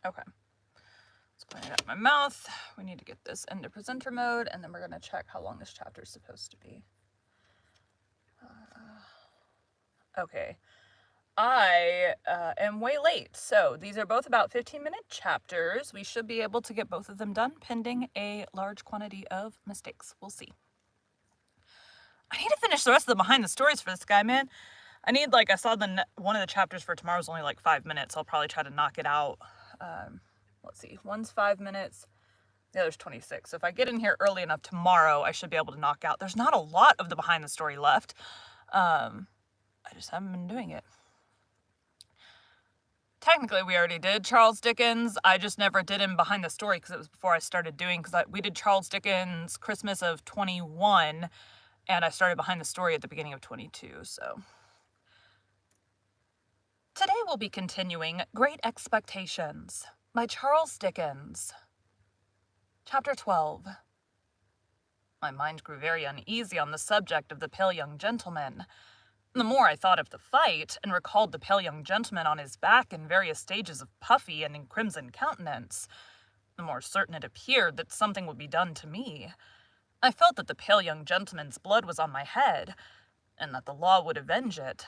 Okay. Let's point it at my mouth. We need to get this into presenter mode, and then we're going to check how long this chapter is supposed to be. Okay. I am way late, so these are both about 15-minute chapters. We should be able to get both of them done pending a large quantity of mistakes. We'll see. I need to finish the rest of the behind the stories for this guy, man. I need, I saw one of the chapters for tomorrow is only 5 minutes. I'll probably try to knock it out. Let's see, one's 5 minutes, the other's 26. So if I get in here early enough tomorrow, I should be able to knock out. There's not a lot of the behind the story left. I just haven't been doing it. Technically, we already did Charles Dickens. I just never did him behind the story because it was before I started doing, because we did Charles Dickens Christmas of 21, and I started behind the story at the beginning of 22, so. Today we'll be continuing Great Expectations by Charles Dickens. Chapter 12. My mind grew very uneasy on the subject of the pale young gentleman. The more I thought of the fight, and recalled the pale young gentleman on his back in various stages of puffy and in crimson countenance, the more certain it appeared that something would be done to me. I felt that the pale young gentleman's blood was on my head, and that the law would avenge it.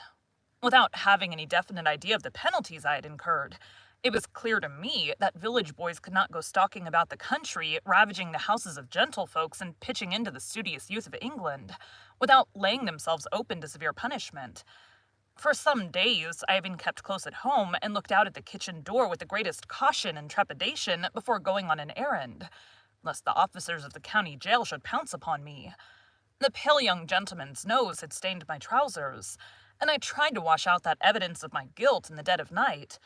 Without having any definite idea of the penalties I had incurred, it was clear to me that village boys could not go stalking about the country, ravaging the houses of gentlefolks and pitching into the studious youth of England, without laying themselves open to severe punishment. For some days I had been kept close at home, and looked out at the kitchen door with the greatest caution and trepidation before going on an errand, lest the officers of the county jail should pounce upon me. The pale young gentleman's nose had stained my trousers, and I tried to wash out that evidence of my guilt in the dead of night.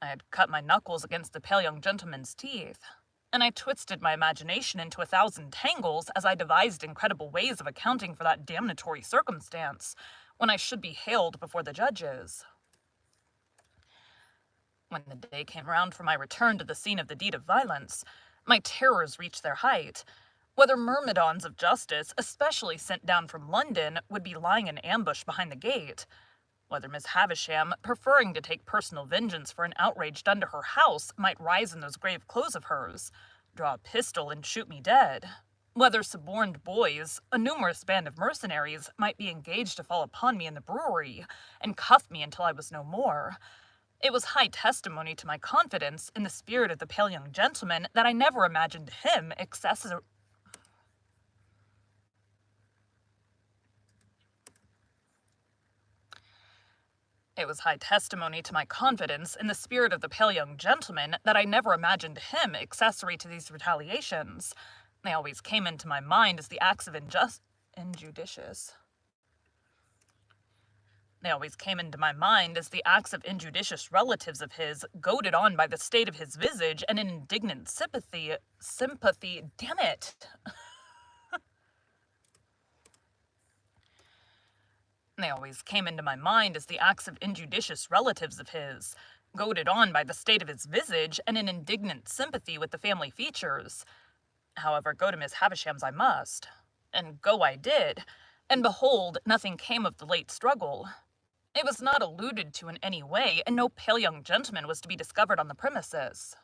I had cut my knuckles against the pale young gentleman's teeth, and I twisted my imagination into 1,000 tangles as I devised incredible ways of accounting for that damnatory circumstance, when I should be haled before the judges. When the day came round for my return to the scene of the deed of violence, my terrors reached their height. Whether myrmidons of justice, especially sent down from London, would be lying in ambush behind the gate, whether Miss Havisham, preferring to take personal vengeance for an outrage done to her house, might rise in those grave clothes of hers, draw a pistol and shoot me dead, whether suborned boys, a numerous band of mercenaries, might be engaged to fall upon me in the brewery, and cuff me until I was no more. It was high testimony to my confidence in the spirit of the pale young gentleman that I never imagined him excessive. It was high testimony to my confidence in the spirit of the pale young gentleman that I never imagined him accessory to these retaliations. They always came into my mind as the acts of injudicious. They always came into my mind as the acts of injudicious relatives of his, goaded on by the state of his visage and in indignant sympathy, damn it! They always came into my mind as the acts of injudicious relatives of his, goaded on by the state of his visage and in indignant sympathy with the family features. However, go to Miss Havisham's I must. And go I did, and behold, nothing came of the late struggle. It was not alluded to in any way, and no pale young gentleman was to be discovered on the premises.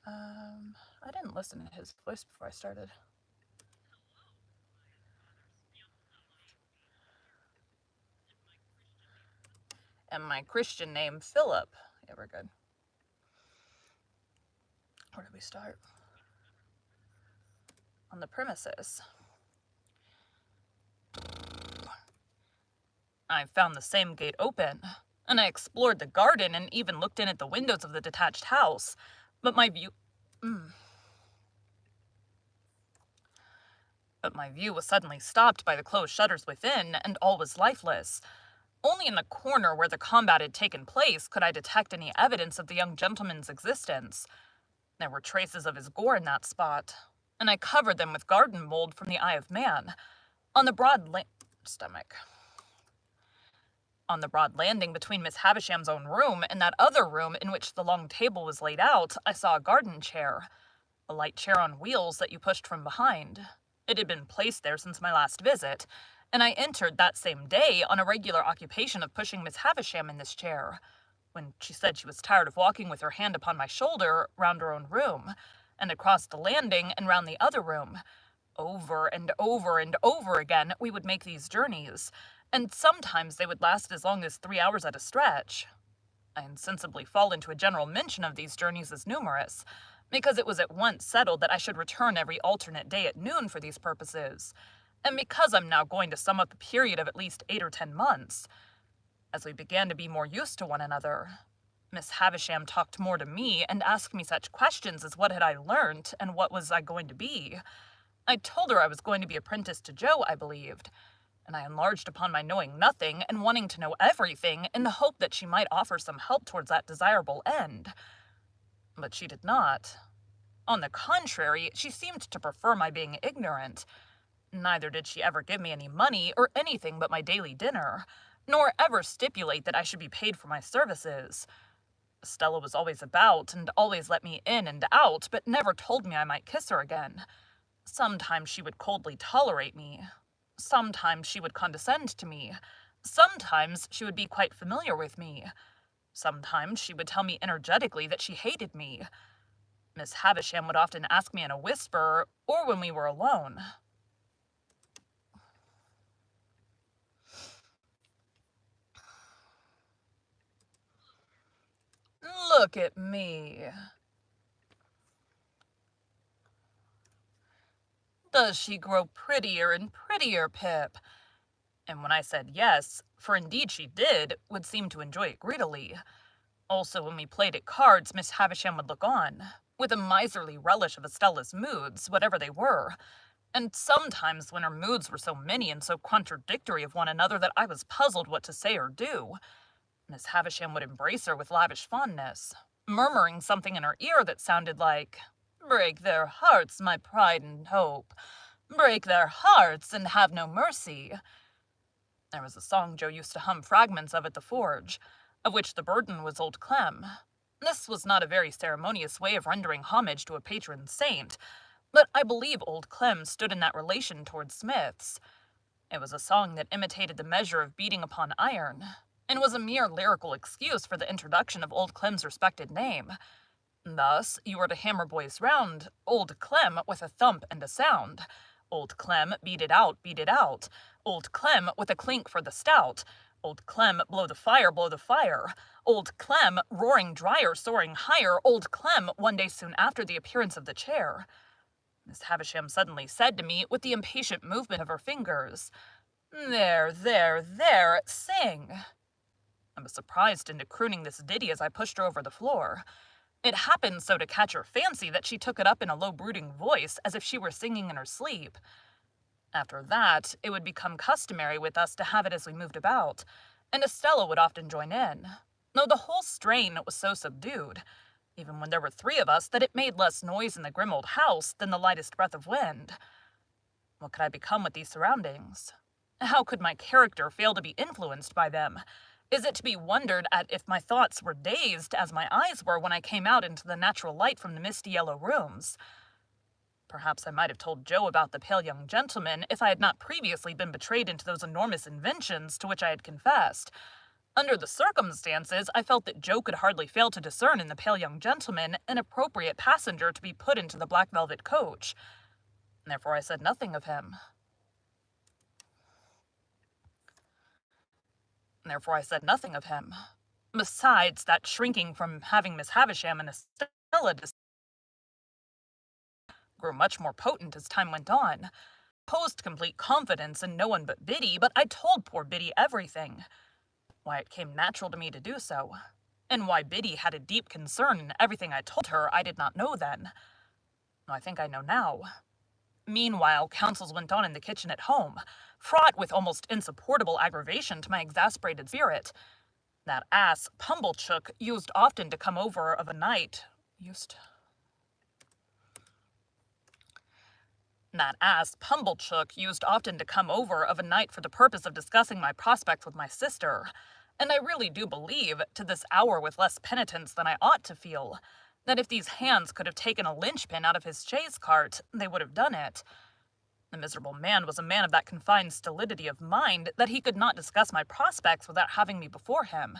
I didn't listen to his voice before I started. And my Christian name, Philip. Yeah, we're good. Where did we start? On the premises. I found the same gate open, and I explored the garden and even looked in at the windows of the detached house, but my view was suddenly stopped by the closed shutters within, and all was lifeless. Only in the corner where the combat had taken place could I detect any evidence of the young gentleman's existence. There were traces of his gore in that spot, and I covered them with garden mold from the eye of man. On the broad landing between Miss Havisham's own room and that other room in which the long table was laid out, I saw a garden chair, a light chair on wheels that you pushed from behind. It had been placed there since my last visit, and I entered that same day on a regular occupation of pushing Miss Havisham in this chair. When she said she was tired of walking with her hand upon my shoulder round her own room, and across the landing and round the other room, over and over and over again we would make these journeys, and sometimes they would last as long as 3 hours at a stretch. I insensibly fall into a general mention of these journeys as numerous, because it was at once settled that I should return every alternate day at noon for these purposes, and because I'm now going to sum up a period of at least 8 or 10 months. As we began to be more used to one another, Miss Havisham talked more to me and asked me such questions as what had I learnt and what was I going to be. I told her I was going to be apprenticed to Joe, I believed, and I enlarged upon my knowing nothing and wanting to know everything in the hope that she might offer some help towards that desirable end. But she did not. On the contrary, she seemed to prefer my being ignorant. Neither did she ever give me any money or anything but my daily dinner, nor ever stipulate that I should be paid for my services. Stella was always about and always let me in and out, but never told me I might kiss her again. Sometimes she would coldly tolerate me. Sometimes she would condescend to me. Sometimes she would be quite familiar with me. Sometimes she would tell me energetically that she hated me. Miss Havisham would often ask me in a whisper, or when we were alone. "Look at me. Does she grow prettier and prettier, Pip?" And when I said yes, for indeed she did, would seem to enjoy it greedily. Also, when we played at cards, Miss Havisham would look on, with a miserly relish of Estella's moods, whatever they were, and sometimes when her moods were so many and so contradictory of one another that I was puzzled what to say or do, Miss Havisham would embrace her with lavish fondness, murmuring something in her ear that sounded like, "Break their hearts, my pride and hope. Break their hearts and have no mercy." There was a song Joe used to hum fragments of at the forge, of which the burden was Old Clem. This was not a very ceremonious way of rendering homage to a patron saint, but I believe Old Clem stood in that relation towards smiths. It was a song that imitated the measure of beating upon iron, and was a mere lyrical excuse for the introduction of Old Clem's respected name. Thus, you were to hammer boys round, Old Clem with a thump and a sound. Old Clem, beat it out, beat it out. Old Clem with a clink for the stout. Old Clem, blow the fire, blow the fire. Old Clem, roaring drier, soaring higher. Old Clem, one day soon after the appearance of the chair. Miss Havisham suddenly said to me, with the impatient movement of her fingers, "There, there, there, sing." I was surprised into crooning this ditty as I pushed her over the floor. It happened so to catch her fancy that she took it up in a low brooding voice, as if she were singing in her sleep. After that, it would become customary with us to have it as we moved about, and Estella would often join in, though the whole strain was so subdued, even when there were 3 of us, that it made less noise in the grim old house than the lightest breath of wind. What could I become with these surroundings? How could my character fail to be influenced by them? Is it to be wondered at if my thoughts were dazed, as my eyes were when I came out into the natural light from the misty yellow rooms? Perhaps I might have told Joe about the pale young gentleman if I had not previously been betrayed into those enormous inventions to which I had confessed. Under the circumstances, I felt that Joe could hardly fail to discern in the pale young gentleman an appropriate passenger to be put into the black velvet coach. Therefore I said nothing of him. Besides, that shrinking from having Miss Havisham and Estella grew much more potent as time went on. Posed complete confidence in no one but Biddy, but I told poor Biddy everything. Why it came natural to me to do so, and why Biddy had a deep concern in everything I told her, I did not know then. I think I know now. Meanwhile, councils went on in the kitchen at home, fraught with almost insupportable aggravation to my exasperated spirit. That ass, Pumblechook, used often to come over of a night for the purpose of discussing my prospects with my sister, and I really do believe, to this hour with less penitence than I ought to feel, that if these hands could have taken a linchpin out of his chaise cart, they would have done it. The miserable man was a man of that confined stolidity of mind that he could not discuss my prospects without having me before him.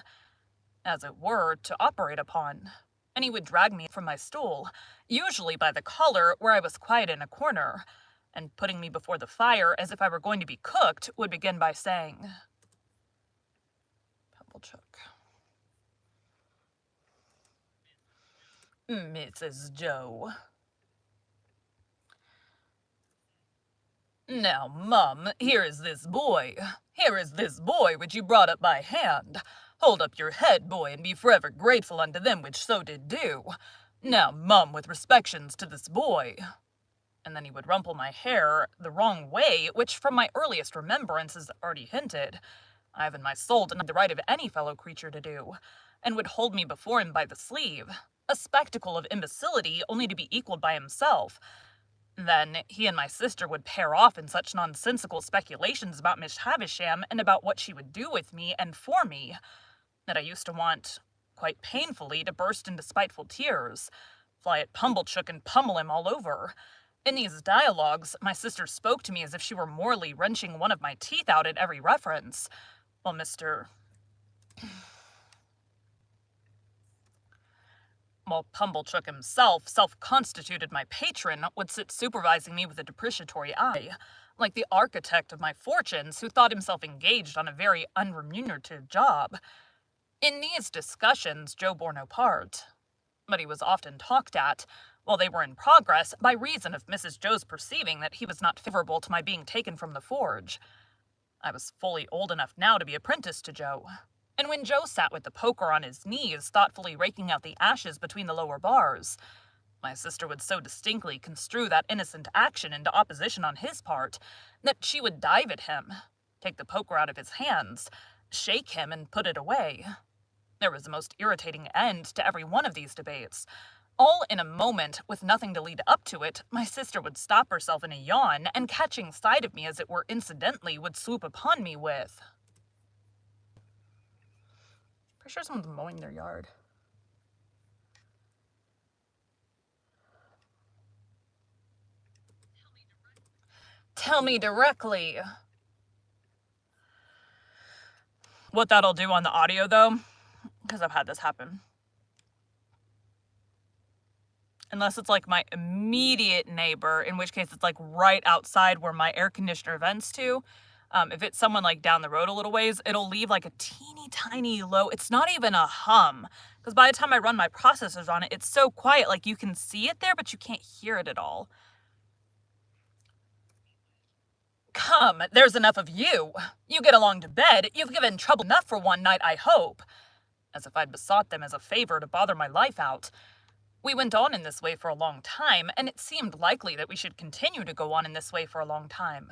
as it were, to operate upon, and he would drag me from my stool, usually by the collar where I was quiet in a corner, and putting me before the fire as if I were going to be cooked, would begin by saying, Pumblechook. Mrs. Joe. Now, Mum, here is this boy which you brought up by hand. Hold up your head, boy, and be forever grateful unto them which so did do. Now, Mum, with respections to this boy. And then he would rumple my hair the wrong way, which from my earliest remembrance is already hinted, I have in my soul denied the right of any fellow creature to do, and would hold me before him by the sleeve, a spectacle of imbecility only to be equalled by himself. Then he and my sister would pair off in such nonsensical speculations about Miss Havisham and about what she would do with me and for me, that I used to want, quite painfully, to burst into spiteful tears, fly at Pumblechook and pummel him all over. In these dialogues, my sister spoke to me as if she were morally wrenching one of my teeth out at every reference, while Pumblechook himself, self-constituted my patron, would sit supervising me with a depreciatory eye, like the architect of my fortunes who thought himself engaged on a very unremunerative job. In these discussions Joe bore no part, but he was often talked at, while they were in progress, by reason of Mrs. Joe's perceiving that he was not favourable to my being taken from the forge. I was fully old enough now to be apprenticed to Joe, and when Joe sat with the poker on his knees, thoughtfully raking out the ashes between the lower bars, my sister would so distinctly construe that innocent action into opposition on his part, that she would dive at him, take the poker out of his hands, shake him, and put it away. There was a most irritating end to every one of these debates. All in a moment, with nothing to lead up to it, my sister would stop herself in a yawn, and catching sight of me as it were incidentally, would swoop upon me with, pretty sure someone's mowing their yard. Tell me directly. What that'll do on the audio, though, because I've had this happen, unless it's like my immediate neighbor, in which case it's like right outside where my air conditioner vents to. If it's someone like down the road a little ways, it'll leave like a teeny tiny low, it's not even a hum, because by the time I run my processors on it, it's so quiet, like you can see it there, but you can't hear it at all. Come, there's enough of you. You get along to bed. You've given trouble enough for one night, I hope. As if I'd besought them as a favor to bother my life out. We went on in this way for a long time, and it seemed likely that we should continue to go on in this way for a long time,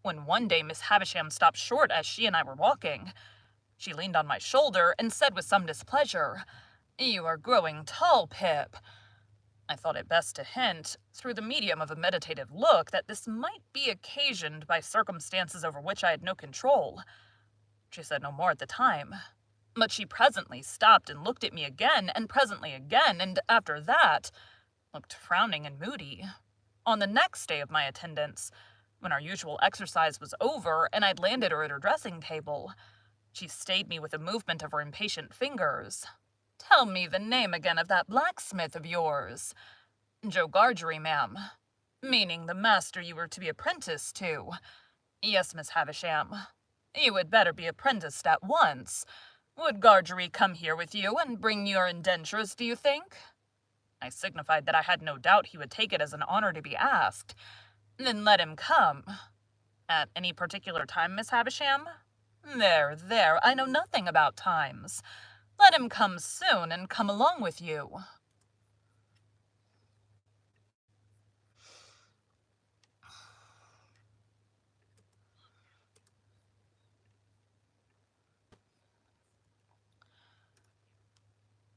when one day Miss Havisham stopped short as she and I were walking. She leaned on my shoulder and said with some displeasure, "You are growing tall, Pip." I thought it best to hint, through the medium of a meditative look, that this might be occasioned by circumstances over which I had no control. She said no more at the time, but she presently stopped and looked at me again, and presently again, and after that looked frowning and moody. On the next day of my attendance, when our usual exercise was over and I'd landed her at her dressing table, she stayed me with a movement of her impatient fingers. "Tell me the name again of that blacksmith of yours." "Joe Gargery, ma'am." "Meaning the master you were to be apprenticed to?" "Yes, Miss Havisham." "You had better be apprenticed at once. Would Gargery come here with you and bring your indentures, do you think?" I signified that I had no doubt he would take it as an honor to be asked. "Then let him come." "At any particular time, Miss Havisham?" There, I know nothing about times. Let him come soon, and come along with you."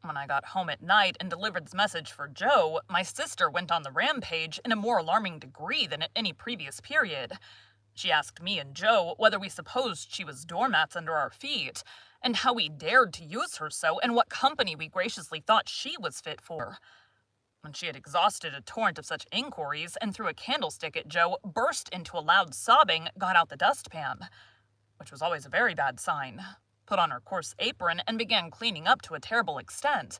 When I got home at night and delivered this message for Joe, my sister went on the rampage in a more alarming degree than at any previous period. She asked me and Joe whether we supposed she was doormats under our feet, and how we dared to use her so, and what company we graciously thought she was fit for. When she had exhausted a torrent of such inquiries, and threw a candlestick at Joe, burst into a loud sobbing, got out the dustpan, which was always a very bad sign, put on her coarse apron, and began cleaning up to a terrible extent.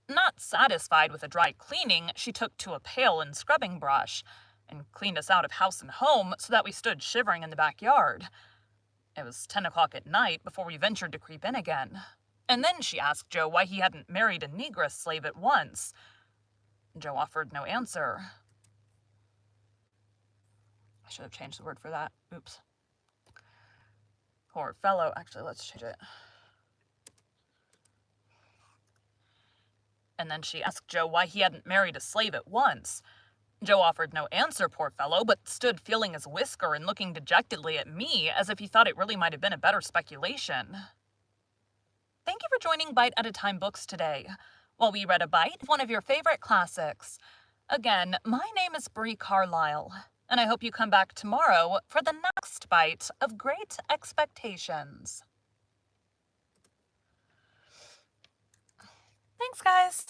Not satisfied with a dry cleaning, she took to a pail and scrubbing brush, and cleaned us out of house and home so that we stood shivering in the backyard. It was 10 o'clock at night before we ventured to creep in again. And then she asked Joe why he hadn't married a negress slave at once. Joe offered no answer. I should have changed the word for that. Oops. Poor fellow. Actually, let's change it. And then she asked Joe why he hadn't married a slave at once. Joe offered no answer, poor fellow, but stood feeling his whisker and looking dejectedly at me as if he thought it really might have been a better speculation. Thank you for joining Bite at a Time Books today, while we read a bite of one of your favorite classics. Again, my name is Bree Carlile, and I hope you come back tomorrow for the next bite of Great Expectations. Thanks, guys.